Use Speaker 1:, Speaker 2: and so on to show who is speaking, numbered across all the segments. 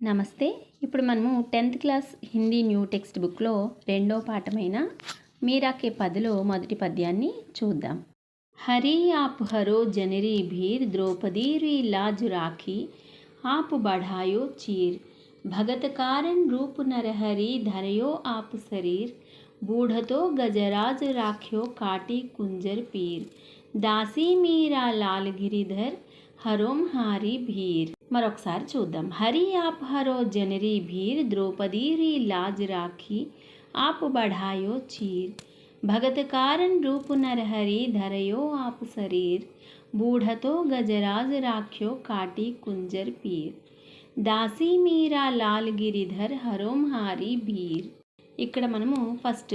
Speaker 1: నమస్తే. ఇప్పుడు మనము 10th class Hindi new text బుక్లో రెండో పాఠమైన మీరాకే పదిలో మొదటి పద్యాన్ని చూద్దాం. హరి ఆప్ హరో జనరీ భీర్ ద్రౌపదీ లాజ్ రాఖీ ఆప్ బఢాయో చీర్ భగత కారణ్ రూప్ నరహరి ధరయో ఆప్ శరీర్ బూఢతో గజరాజ్ రాఖ్యో కాటి కుంజర్ పీర్ దాసీ మీరా లాల్ గిరిధర్ హరోం హారీ భీర్. మరొకసారి చూద్దాం. హరి ఆప్ హరో జనరీ భీర్ ద్రౌపదీ లాజ్ రాఖీ ఆప్ బఢాయో చీర్ భగత కారణ్ రూప్ నరహరి ధరయో ఆప్ శరీర్ బూఢతో గజరాజ్ రాఖ్యో కాటి కుంజర్ పీర్ దాసీ మీరా లాల్ గిరిధర్ హరోం హారీ భీర్. ఇక్కడ మనము ఫస్ట్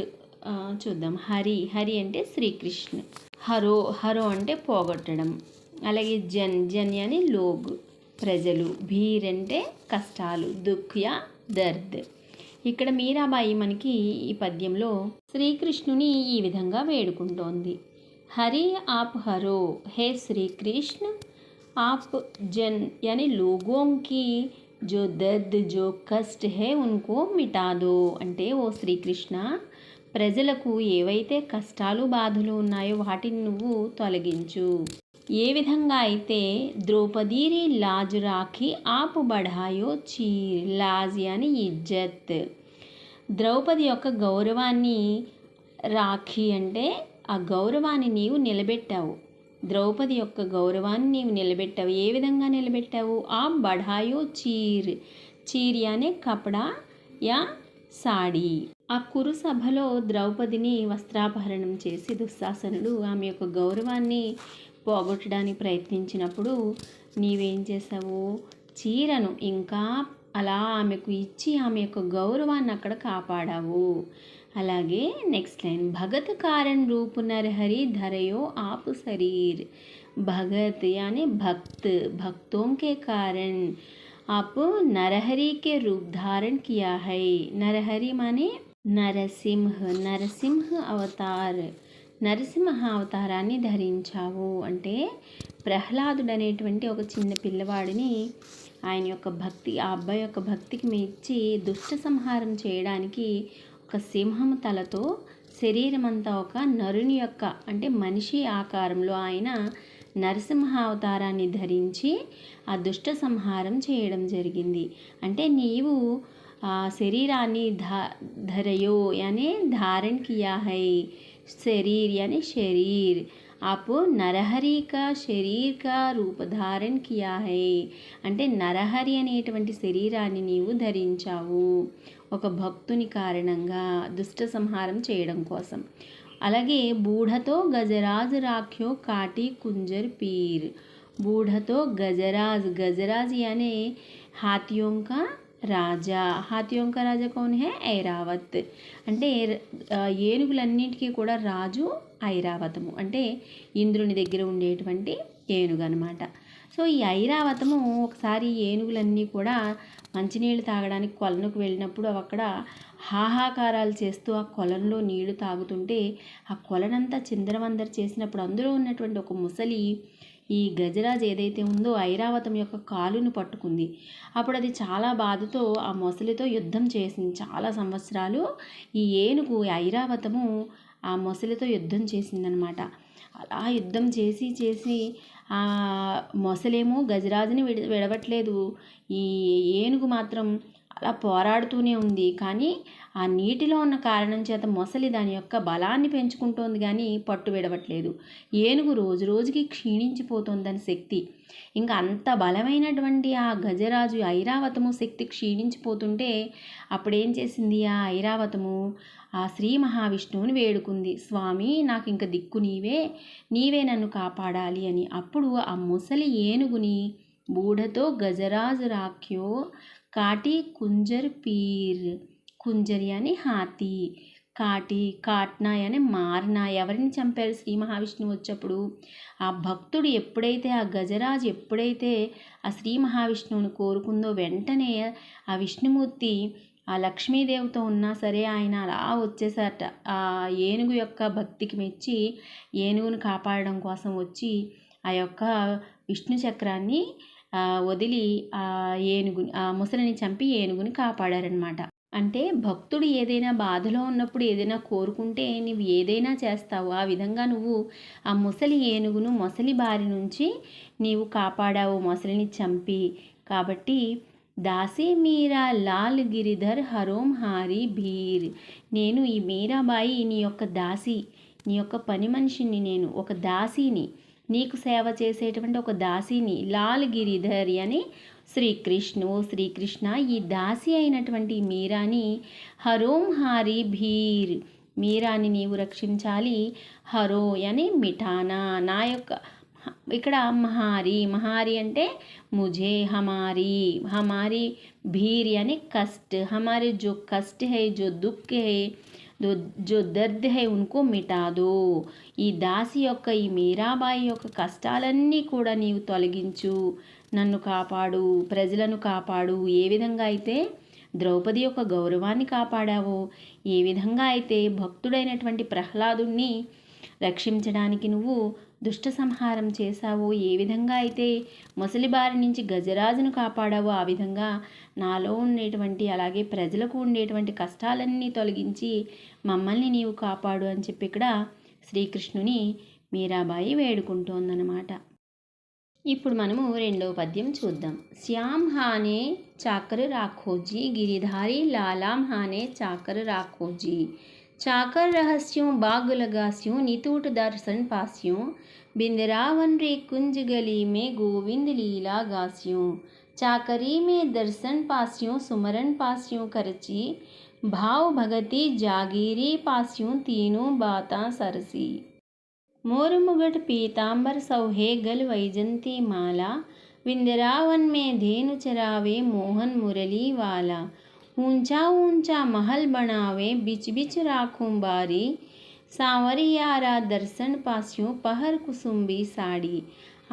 Speaker 1: చూద్దాం. హరి హరి అంటే శ్రీకృష్ణ, హరో అంటే పోగొట్టడం, అలాగే జన్ అని లోగ్ ప్రజలు, భీర్ అంటే కష్టాలు, దుఃఖ్య దర్ద్. ఇక్కడ మీరాబాయి మనకి ఈ పద్యంలో శ్రీకృష్ణుని ఈ విధంగా వేడుకుంటోంది. హరి ఆప్ హరో, హే శ్రీకృష్ణ, आप जन यानी लोगों की जो दर्द जो कष्ट है उनको मिटा दो. అంటే ఓ శ్రీకృష్ణ, ప్రజలకు ఏవైతే కష్టాలు బాధలు ఉన్నాయో వాటిని నువ్వు తొలగించు. ఏ విధంగా అయితే ద్రౌపదీ లాజ్ రాఖీ ఆప్ బఢాయో చీర్, లాజ్ అని ఇజ్జత్, ద్రౌపది యొక్క గౌరవాన్ని, రాఖీ అంటే ఆ గౌరవాన్ని నీవు నిలబెట్టావు. ద్రౌపది యొక్క గౌరవాన్ని నీవు నిలబెట్టావు. ఏ విధంగా నిలబెట్టావు? ఆ బఢాయో చీర్, చీర్ యానే కపడా యా సాడీ. ఆ కురు సభలో ద్రౌపదిని వస్త్రాపహరణం చేసి దుశ్శాసనుడు ఆమె యొక్క గౌరవాన్ని పోగొట్టడానికి ప్రయత్నించినప్పుడు నీవేం చేసావు? చీరను ఇంకా అలా ఆమెకు ఇచ్చి ఆమె యొక్క గౌరవాన్ని అక్కడ కాపాడావు. అలాగే నెక్స్ట్ లైన్, భగత్ కారణ్ రూప్ నరహరి ధరయో ఆప్ శరీర్. భగత్ यानी भक्त, भक्तों के कारण आप नरहरि के रूप धारण किया है. नरहरि माने నరసింహ, నరసింహ అవతార్, నరసింహ అవతారాన్ని ధరించావు. అంటే ప్రహ్లాదుడు అనేటువంటి ఒక చిన్న పిల్లవాడిని ఆయన యొక్క భక్తి, ఆ అబ్బాయి యొక్క భక్తికి మెచ్చి దుష్ట సంహారం చేయడానికి ఒక సింహం తలతో శరీరం అంతా ఒక నరుని యొక్క అంటే మనిషి ఆకారంలో ఆయన నరసింహ అవతారాన్ని ధరించి ఆ దుష్ట సంహారం చేయడం జరిగింది. అంటే నీవు ఆ శరీరాన్ని ధరయో యానీ ధారణ్ కియా హై, శరీర్ యానీ శరీర్, आप నరహరి కా శరీర్ కా రూప ధారణ్ కియా హై. అంటే నరహరి అనేటువంటి శరీరాన్ని నీవు ధరించావు ఒక భక్తుని కారణంగా దుష్ట సంహారం చేయడం కోసం. అలాగే బూఢతో గజరాజ్ రాఖ్యో కాటి కుంజర్ పీర్. బూఢతో గజరాజ్, గజరాజ్ యానీ हाथियों का రాజా. हाथियों का రాజా కౌన్ హే? ఐరావత్. అంటే ఏనుగులన్నింటికీ కూడా రాజు ఐరావతము, అంటే ఇంద్రుని దగ్గర ఉండేటువంటి ఏనుగు అనమాట. సో ఈ ఐరావతము ఒకసారి ఏనుగులన్నీ కూడా మంచినీళ్ళు తాగడానికి కొలనుకు వెళ్ళినప్పుడు అవి అక్కడ హాహాకారాలు చేస్తూ ఆ కొలంలో నీళ్లు తాగుతుంటే ఆ కొలనంతా చిందరవందర చేసినప్పుడు అందులో ఉన్నటువంటి ఒక ముసలి ఈ గజరాజ్ ఏదైతే ఉందో ఐరావతం యొక్క కాలును పట్టుకుంది. అప్పుడు అది చాలా బాధతో ఆ మొసలితో యుద్ధం చేసింది. చాలా సంవత్సరాలు ఈ ఏనుగు ఐరావతము ఆ మొసలితో యుద్ధం చేసిందనమాట. అలా యుద్ధం చేసి ఆ మొసలేమో గజరాజుని విడవట్లేదు. ఈ ఏనుగు మాత్రం అలా పోరాడుతూనే ఉంది. కానీ ఆ నీటిలో ఉన్న కారణం చేత మొసలి దాని యొక్క బలాన్ని పెంచుకుంటోంది కానీ పట్టు విడవట్లేదు. ఏనుగు రోజు రోజుకి క్షీణించిపోతుంది దాని శక్తి. ఇంకా అంత బలమైనటువంటి ఆ గజరాజు ఐరావతము శక్తి క్షీణించిపోతుంటే అప్పుడేం చేసింది ఆ ఐరావతము? ఆ శ్రీ మహావిష్ణువుని వేడుకుంది, స్వామి నాకు ఇంక దిక్కు నీవే నన్ను కాపాడాలి అని. అప్పుడు ఆ ముసలి ఏనుగుని బూఢతో గజరాజ్ రాఖ్యో కాటి కుంజర్ పీర్, కుంజర్ యాని హాతి, కాటి కాట్నా యాని మారనా. ఎవరిని చంపారు శ్రీ మహావిష్ణువు వచ్చేప్పుడు? ఆ భక్తుడు ఎప్పుడైతే ఆ గజరాజు ఎప్పుడైతే ఆ శ్రీ మహావిష్ణువుని కోరుకుందో వెంటనే ఆ విష్ణుమూర్తి ఆ లక్ష్మీదేవితో ఉన్నా సరే ఆయన అలా వచ్చేసట. ఆ ఏనుగు యొక్క భక్తికి మెచ్చి ఏనుగును కాపాడడం కోసం వచ్చి ఆ యొక్క విష్ణు చక్రాన్ని వదిలి ఆ ముసలిని చంపి ఏనుగుని కాపాడారనమాట. అంటే భక్తుడు ఏదైనా బాధలో ఉన్నప్పుడు ఏదైనా కోరుకుంటే నువ్వు ఏదైనా చేస్తావు. ఆ విధంగా నువ్వు ఆ ముసలి ఏనుగును మొసలి బారి నుంచి నీవు కాపాడావు, మొసలిని చంపి. కాబట్టి దాసీ మీరా లాల్ గిరిధర్ హరోం హారి భీర్. నేను ఈ మీరాబాయి నీ యొక్క దాసి, నీ యొక్క పని మనిషిని, నేను ఒక దాసిని, నీకు సేవ చేసేటువంటి ఒక దాసిని. లాల్ గిరిధర్ అని శ్రీకృష్ణ, ఈ దాసి అయినటువంటి మీరాని హరోం హారి భీర్, మీరాని నీవు రక్షించాలి. హరో అని మిఠానా, నా యొక్క, ఇక్కడ మహారి అంటే ముझे, हमारी भीर यानी कष्ट, हमारे जो कष्ट है, जो दुख है, जो दर्द है उनको मिटा दो. ఈ దాసి యొక్క, ఈ మీరాబాయి యొక్క కష్టాలన్నీ కూడా నీవు తొలగించు, నన్ను కాపాడు, ప్రజలను కాపాడు. ఏ విధంగా అయితే ద్రౌపది యొక్క గౌరవాన్ని కాపాడావో, ఏ విధంగా అయితే భక్తుడైనటువంటి ప్రహ్లాదుణ్ణి రక్షించడానికి నువ్వు దుష్ట సంహారం చేశావో, ఏ విధంగా అయితే ముసలి బారి నుంచి గజరాజును కాపాడావో, ఆ విధంగా నాలో ఉండేటువంటి, అలాగే ప్రజలకు ఉండేటువంటి కష్టాలన్నీ తొలగించి మమ్మల్ని నీవు కాపాడు అని చెప్పి ఇక్కడ శ్రీకృష్ణుని మీరాబాయి వేడుకుంటోందన్నమాట. ఇప్పుడు మనము రెండవ పద్యం చూద్దాం. శ్యామ్ హానే చాకర్ రాఖోజీ, గిరిధారి లాలాం హానే చాకర్ రాఖోజీ. चाकर रहस्यों बाग लगास्यों, नितूट दर्शन पास्यों, बिंदरावन रे कुंज गली में गोविंद लीला गास्यों. चाकरी में दर्शन पास्यों, सुमरन पास्यों करची, भाव भगति जागीरी पास्यों, तीनों बातां सरसी. मोर मुगट पीतांबर सौहे गल वैजंती माला, विंदरावन में धेनु चरावे मोहन मुरली वाला. ऊंचा ऊंचा महल बनावे बिच बिच राखूं बारी, सांवरियारा दर्शन पास्यों पहर कुसुम्बी साड़ी.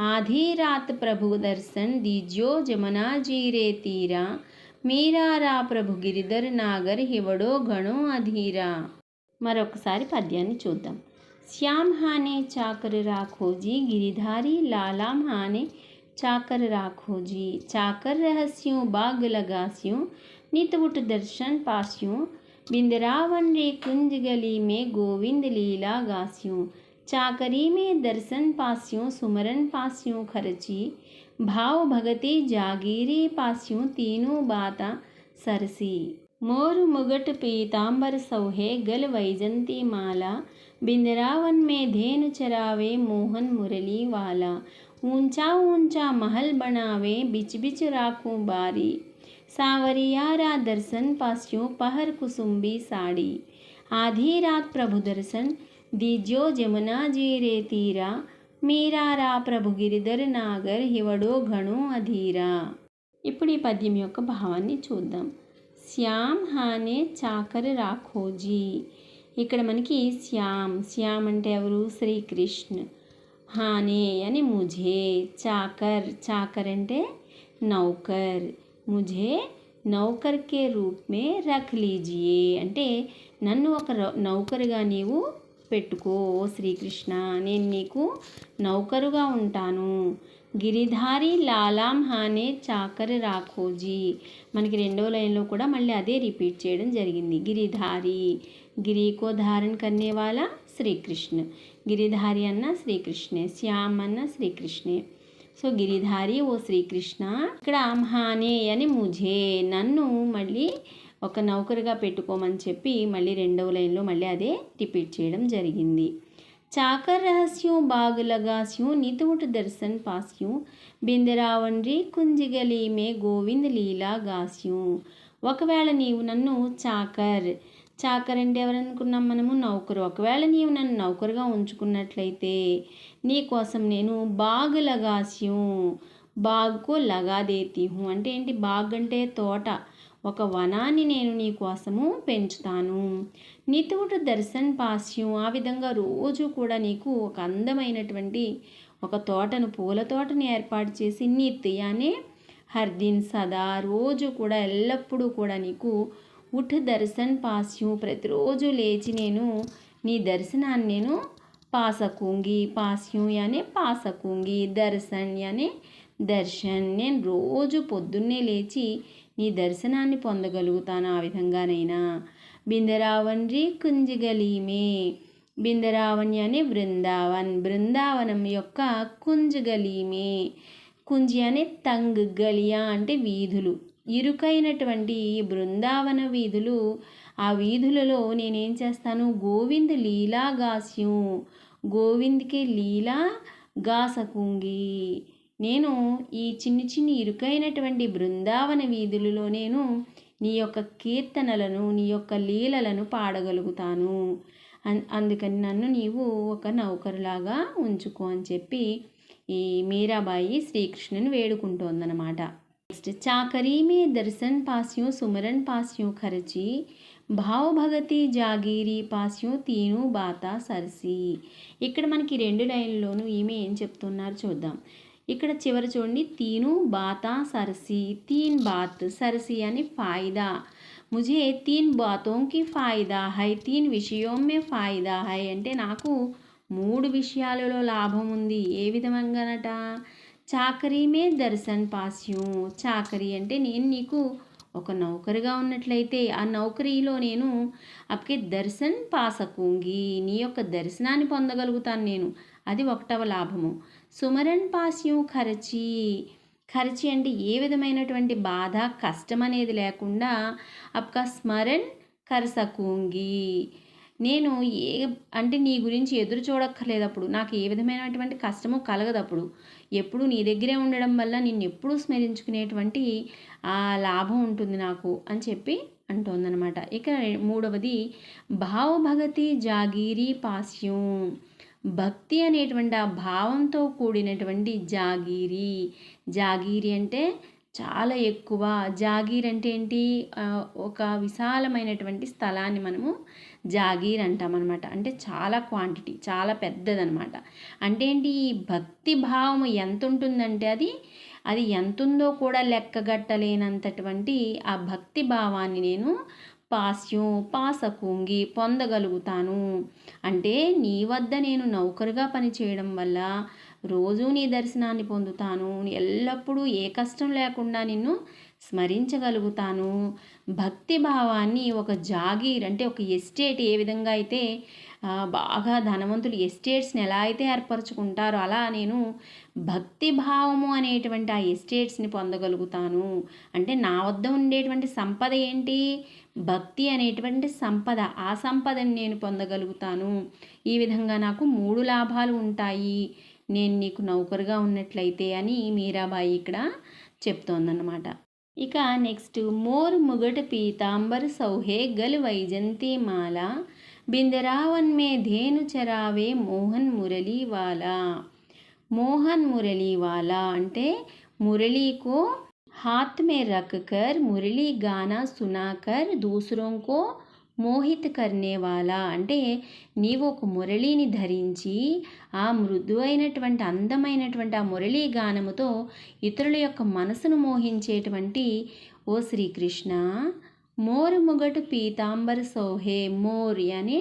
Speaker 1: आधी रात प्रभु दर्शन दीजियो जमुना जीरे तीरा, మీరా రా ప్రభు గిరిధర్ నాగర్ హివడో గణో అధీరా. మరొకసారి పద్యాన్ని చూద్దాం. శ్యామ్ హానే చాకర్ రాఖోజీ, గిరిధారి లాలాం హానే చాకర్ రాఖోజీ. చాకర్ रहस्यों बाग लगास्यों, नित उठ दर्शन पास्यों, बिंदरावन रे कुंज गली में गोविंद लीला गास्यों. चाकरी में दर्शन पास्यों, सुमरन पास्यों खर्ची, भाव भगति जागीरी पास्यों, तीनों बाता सरसी. मोर मुगट पीतांबर सौहे गल वैजंती माला, बिंदरावन में धेनु चरावे मोहन मुरली वाला. ऊंचा ऊंचा महल बनावे बिच बिच राखूं बारी, सांवरियारा दर्शन पास्यों पहर कुसुम्बी साड़ी. आधी रात प्रभु दर्शन दीजियो जमुना जीरे तीरा, మీరా రా ప్రభు గిరిధర్ నాగర్ హివడో గణో అధీరా. ఇప్పుడు ఈ పద్యం యొక్క భావాన్ని చూద్దాం. శ్యామ్ హానే చాకర్ రాఖోజీ. ఇక్కడ మనకి శ్యామ్ అంటే ఎవరు? శ్రీకృష్ణ. హానే అని ముझे, చాకర్ అంటే నౌకర్. ముझे నౌకర్ కే రూప్ మే రఖ్ లీజియే, అంటే నన్ను ఒక నౌకరుగా నీవు పెట్టుకో శ్రీకృష్ణ, నేను నీకు నౌకరుగా ఉంటాను. గిరిధారి లాలాం హానే చాకర్ రాఖోజీ. మనకి రెండో లైన్లో కూడా మళ్ళీ అదే రిపీట్ చేయడం జరిగింది. గిరిధారి, గిరికో ధారణ కర్నే వాలా శ్రీకృష్ణ. గిరిధారి అన్న శ్రీకృష్ణే, శ్యామ్ అన్న శ్రీకృష్ణే. సో గిరిధారి ఓ శ్రీకృష్ణ. ఇక్కడ హానే అని ముझे, నన్ను మళ్ళీ ఒక నౌకరుగా పెట్టుకోమని చెప్పి మళ్ళీ రెండవ లైన్లో మళ్ళీ అదే రిపీట్ చేయడం జరిగింది. చాకర్ రహస్యోं बाग लगास्यों, नित उठ दर्शन पास्यों, बिंदरावन री कुंज गली में गोविंद लीला गास्यों. ఒకవేళ నీవు నన్ను చాకర్ అంటే ఎవరనుకున్నాం మనము? నౌకరు. ఒకవేళ నీవు నన్ను నౌకరుగా ఉంచుకున్నట్లయితే నీ కోసం నేను బాగ్ లగాస్యూం, బాగ్కో లగా దేతి హూ అంటే ఏంటి? బాగ్ అంటే తోట, ఒక వనాన్ని నేను నీ కోసము పెంచుతాను. నితూటు దర్శన్ పాస్యం, ఆ విధంగా రోజు కూడా నీకు ఒక అందమైనటువంటి ఒక తోటను, పూల తోటను ఏర్పాటు చేసి, నిత్ యానే హర్దిన్ సదా, రోజు కూడా ఎల్లప్పుడూ కూడా నీకు ఉఠ్ దర్శన్ పాస్యం, ప్రతిరోజు లేచి నేను నీ దర్శనాన్ని నేను పాసకుంగి, పాస్యం యానే పాసకుంగి, దర్శన్ యానే దర్శన్, నేను రోజు పొద్దున్నే లేచి నీ దర్శనాన్ని పొందగలుగుతాను ఆ విధంగానైనా. బిందరావన్ రీ కుంజ్ గలీ మే, బిందరావన్ అనే బృందావన్, బృందావనం యొక్క కుంజ్ గలీ మే, కుంజి అనే తంగ్, గలియా అంటే వీధులు, ఇరుకైనటువంటి బృందావన వీధులు. ఆ వీధులలో నేనేం చేస్తాను, గోవింద్ లీలా గాస్యం, గోవింద్కి లీలా గా సకుంగి, నేను ఈ చిన్ని చిన్ని ఇరుకైనటువంటి బృందావన వీధులలో నేను నీ యొక్క కీర్తనలను, నీ యొక్క లీలలను పాడగలుగుతాను. అందుకని నన్ను నీవు ఒక నౌకరులాగా ఉంచుకో అని చెప్పి ఈ మీరాబాయి శ్రీకృష్ణుని వేడుకుంటోందనమాట. నెక్స్ట్, చాకరీ మే దర్శన్ పాస్యం సుమరన్ పాస్యం ఖర్చి, భావ భగతి జాగీరి పాస్యం తీను బాతా సరసి. ఇక్కడ మనకి 2 లైన్లలోనూ ఈమె ఏం చెప్తున్నారు చూద్దాం. ఇక్కడ చివరి చూడండి, తీను బాతా సరసి, తీన్ బాత్, సరసి అని ఫాయిదా, ముझे 3 బాతోं की ఫాయిదా హై, 3 విషయోं में ఫాయిదా హై అంటే నాకు 3 విషయాలలో లాభం ఉంది. ఏ విధంగానట, చాకరీ మే దర్శన్ పాస్యం, చాకరీ అంటే నేను నీకు ఒక నౌకరుగా ఉన్నట్లయితే ఆ నౌకరీలో నేను అప్కే దర్శన్ పాసకుంగి, నీ యొక్క దర్శనాన్ని పొందగలుగుతాను నేను, అది 1వ లాభము. సుమరన్ పాస్యం ఖర్చి, ఖర్చి అంటే ఏ విధమైనటువంటి బాధ కష్టం అనేది లేకుండా అప్కా స్మరణ్ కర్ సకుంగి, నేను అంటే నీ గురించి ఎదురు చూడక్కర్లేదు, అప్పుడు నాకు ఏ విధమైనటువంటి కష్టము కలగదు, అప్పుడు ఎప్పుడు నీ దగ్గరే ఉండడం వల్ల నిన్ను ఎప్పుడూ స్మరించుకునేటువంటి ఆ లాభం ఉంటుంది నాకు అని చెప్పి అంటోందనమాట. ఇక 3వది, భావభగతి జాగీరీ పాస్యం, భక్తి అనేటువంటి ఆ భావంతో కూడినటువంటి జాగీరి, జాగీరి అంటే చాలా ఎక్కువ, జాగీర్ అంటే ఏంటి, ఒక విశాలమైనటువంటి స్థలాన్ని మనము జాగీర్ అంటామన్నమాట. అంటే చాలా క్వాంటిటీ, చాలా పెద్దదనమాట. అంటే ఏంటి, ఈ భక్తి భావం ఎంత ఉంటుందంటే అది ఎంత ఉందో కూడా లెక్కగట్టలేనంతటువంటి ఆ భక్తి భావాన్ని నేను పాస్యం పాసకుంగి పొందగలుగుతాను. అంటే నీ వద్ద నేను నౌకరుగా పనిచేయడం వల్ల రోజు నీ దర్శనాన్ని పొందుతాను, ఎల్లప్పుడూ ఏ కష్టం లేకుండా నిన్ను స్మరించగలుగుతాను. భక్తి భావాన్ని ఒక జాగీర్ అంటే ఒక ఎస్టేట్ ఏ విధంగా అయితే బాగా ధనవంతులు ఎస్టేట్స్ని ఎలా అయితే ఏర్పరచుకుంటారో అలా నేను భక్తి భావము అనేటువంటి ఆ ఎస్టేట్స్ని పొందగలుగుతాను. అంటే నా వద్ద ఉండేటువంటి సంపద ఏంటి, భక్తి అనేటువంటి సంపద, ఆ సంపదని నేను పొందగలుగుతాను. ఈ విధంగా నాకు 3 లాభాలు ఉంటాయి నేను నీకు నౌకరుగా ఉన్నట్లయితే అని మీరాబాయి ఇక్కడ చెప్తోందన్నమాట. ఇక నెక్స్ట్, మోర్ ముగట్ పీతాంబర్ సౌహే గల్ వైజంతి మాల, బిందరావన్ మే ధేను చరావే మోహన్ మురళీవాలా. మోహన్ మురళీవాలా అంటే మురళీకో हाथ में रख कर मुरली गाना सुनाकर दूसरों को మోహిత్ కర్నేవాలా అంటే నీవు ఒక మురళిని ధరించి ఆ మృదువైనటువంటి అందమైనటువంటి ఆ మురళీ గానముతో ఇతరుల యొక్క మనసును మోహించేటువంటి ఓ శ్రీకృష్ణ. మోర్ ముగటు పీతాంబర్ సోహే, మోర్ అనే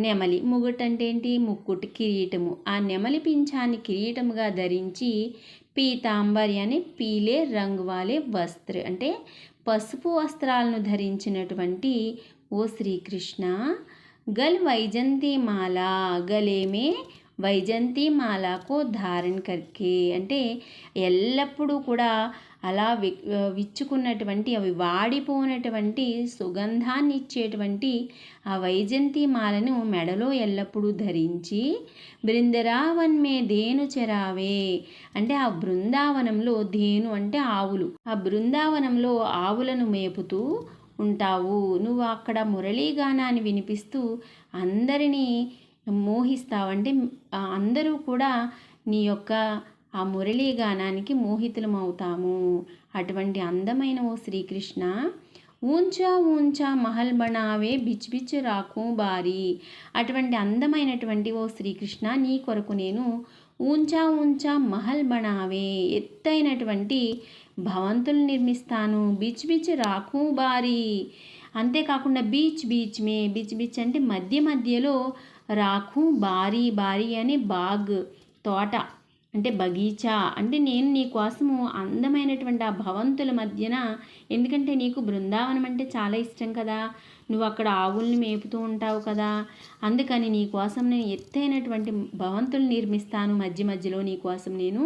Speaker 1: నెమలి, ముగట్ అంటే ఏంటి, ముక్కుటి కిరీటము, ఆ నెమలి పింఛాన్ని కిరీటముగా ధరించి పీతాంబర్ అని పీలే రంగు వాలే వస్త్ర అంటే పసుపు వస్త్రాలను ధరించినటువంటి ఓ శ్రీకృష్ణ. గల్ వైజంతి మాల, గలేమే వైజంతి మాలకు ధారణ కర్కే అంటే ఎల్లప్పుడూ కూడా అలా విచ్చుకున్నటువంటి అవి వాడిపోయినటువంటి సుగంధాన్ని ఇచ్చేటువంటి ఆ వైజంతి మాలను మెడలో ఎల్లప్పుడూ ధరించి బృందరావన్ మే ధేను చరావే అంటే ఆ బృందావనంలో, ధేను అంటే ఆవులు, ఆ బృందావనంలో ఆవులను మేపుతూ ఉంటావు. నువ్వు అక్కడ మురళీగానాన్ని వినిపిస్తూ అందరినీ మోహిస్తావు. అంటే అందరూ కూడా నీ యొక్క ఆ మురళీగానానికి మోహితులమవుతాము. అటువంటి అందమైన ఓ శ్రీకృష్ణ. ఊంచా ఊంచా మహల్ బనావే బిచ్ బిచ్ రాకు బారి, అటువంటి అందమైనటువంటి ఓ శ్రీకృష్ణ నీ కొరకు నేను ఊంచా ఊంచా మహల్ బనావే ఎత్తైనటువంటి భవంతులు నిర్మిస్తాను. బిచ్ బిచ్ రాకు బారి అంతేకాకుండా బీచ్ బీచ్ మే, బీచ్ బీచ్ అంటే మధ్య మధ్యలో, రాకు బారి, బారి అని బాగ్ తోట, అంటే బగీచా అంటే నేను నీ కోసము అందమైనటువంటి ఆ భవంతుల మధ్యన, ఎందుకంటే నీకు బృందావనం అంటే చాలా ఇష్టం కదా, నువ్వు అక్కడ ఆవుల్ని మేపుతూ ఉంటావు కదా, అందుకని నీ కోసం నేను ఎత్తైనటువంటి భవంతులు నిర్మిస్తాను, మధ్య మధ్యలో నీ కోసం నేను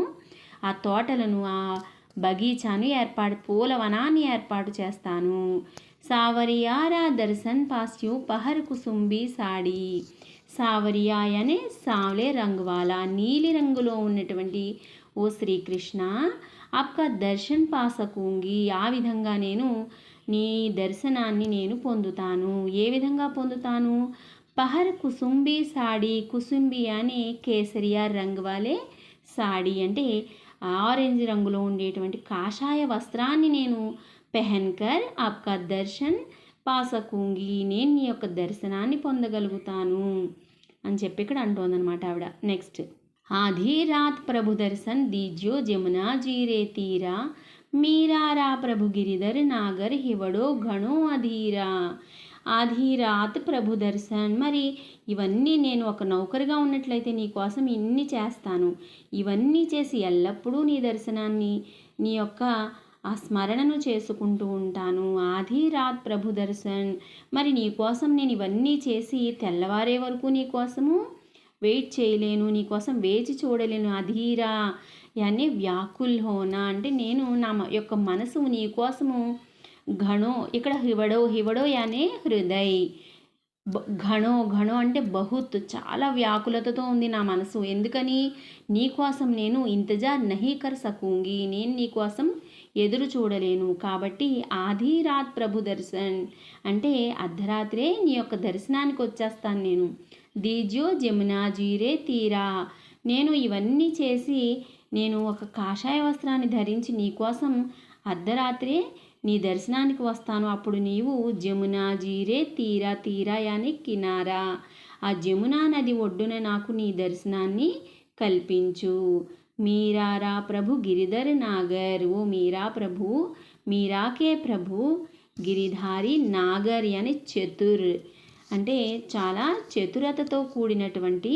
Speaker 1: ఆ తోటలను, ఆ బగీచాను పూలవనాన్ని ఏర్పాటు చేస్తాను. సావరియారా దర్శన్ పాస్యు పహర్ కుసుంబి సాడి. సావరియా అనే సావలే రంగు వాలా, నీలి రంగులో ఉన్నటువంటి ఓ శ్రీకృష్ణ, ఆప్కా దర్శన్ పాసకుంగి, ఆ విధంగా నేను నీ దర్శనాన్ని నేను పొందుతాను. ఏ విధంగా పొందుతాను? పహర్ కుసుంబి సాడీ, కుసుంబి అనే కేసరియా రంగు వాలే సాడీ అంటే ఆరెంజ్ రంగులో ఉండేటువంటి కాషాయ వస్త్రాన్ని నేను పెహన్కర్ ఆప్కా దర్శన్ పాసకుంగి, నేను నీ యొక్క దర్శనాన్ని పొందగలుగుతాను అని చెప్పి ఇక్కడ అంటోందనమాట ఆవిడ. నెక్స్ట్, ఆधी रात प्रभु दर्शन दीजियो जमुना जीरे तीरा, మీరారా ప్రభు గిరిధర్ నాగర్ హివడో ఘణో అధీరా. ఆधी రాత్ ప్రభు దర్శన్, మరి ఇవన్నీ నేను ఒక నౌకరుగా ఉన్నట్లయితే నీ కోసం ఇన్ని చేస్తాను, ఇవన్నీ చేసి ఎల్లప్పుడూ నీ దర్శనాన్ని, నీ యొక్క ఆ స్మరణను చేసుకుంటూ ఉంటాను. ఆधी రాత్ ప్రభు దర్శన్, మరి నీ కోసం నేను ఇవన్నీ చేసి తెల్లవారే వరకు నీ కోసము వెయిట్ చేయలేను, నీ కోసం వేచి చూడలేను. అధీరా యాని వ్యాకుల్ హోనా అంటే నేను నా యొక్క మనసు నీ కోసము ఘణో, ఇక్కడ హివడో యానే హృదయ్, ఘణో అంటే బహుత్, చాలా వ్యాకులతతో ఉంది నా మనసు. ఎందుకని? నీ కోసం నేను ఇంతజార్ నహీ కర్ సకూంగి, నేను నీ కోసం ఎదురు చూడలేను. కాబట్టి ఆधी రాత్ ప్రభు దర్శన్ అంటే అర్ధరాత్రే నీ యొక్క దర్శనానికి వచ్చేస్తాను నేను. దీజ్యో జమునా జీరే తీరా, నేను ఇవన్నీ చేసి నేను ఒక కాషాయ వస్త్రాన్ని ధరించి నీకోసం అర్ధరాత్రే నీ దర్శనానికి వస్తాను. అప్పుడు నీవు జమునా జీరే తీరా, తీరా యాని కినారా, ఆ జమునా నది ఒడ్డున నాకు నీ దర్శనాన్ని కల్పించు. మీరారా ప్రభు గిరిధర్ నాగర్, ఓ మీరా ప్రభు, మీరాకే ప్రభు, గిరిధారి నాగర్ అని చతుర్ అంటే చాలా చతురతతో కూడినటువంటి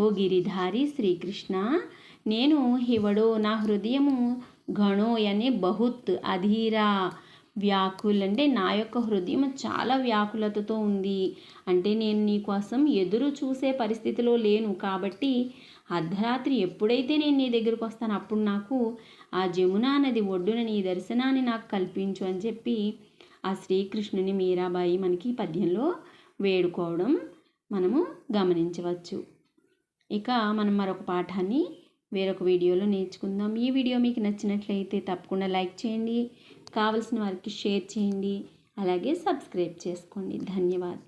Speaker 1: ఓ గిరిధారి శ్రీకృష్ణ, నేను హివడో నా హృదయము, ఘణో అనే బహుత్, అధీరా వ్యాకుల్ అంటే నా యొక్క హృదయం చాలా వ్యాకులతతో ఉంది, అంటే నేను నీ కోసం ఎదురు చూసే పరిస్థితిలో లేను. కాబట్టి అర్ధరాత్రి ఎప్పుడైతే నేను నీ దగ్గరకు వస్తాను అప్పుడు నాకు ఆ జమునా నది ఒడ్డున నీ దర్శనాన్ని నాకు కల్పించు అని చెప్పి ఆ శ్రీకృష్ణుని మీరాబాయి మనకి పద్యంలో వేడుకోవడం మనము గమనించవచ్చు. ఇక మనం మరొక పాఠాన్ని వేరొక వీడియోలో నేర్చుకుందాం. ఈ వీడియో మీకు నచ్చినట్లయితే తప్పకుండా లైక్ చేయండి, కావలసిన వారికి షేర్ చేయండి, అలాగే సబ్స్క్రైబ్ చేసుకోండి. ధన్యవాదాలు.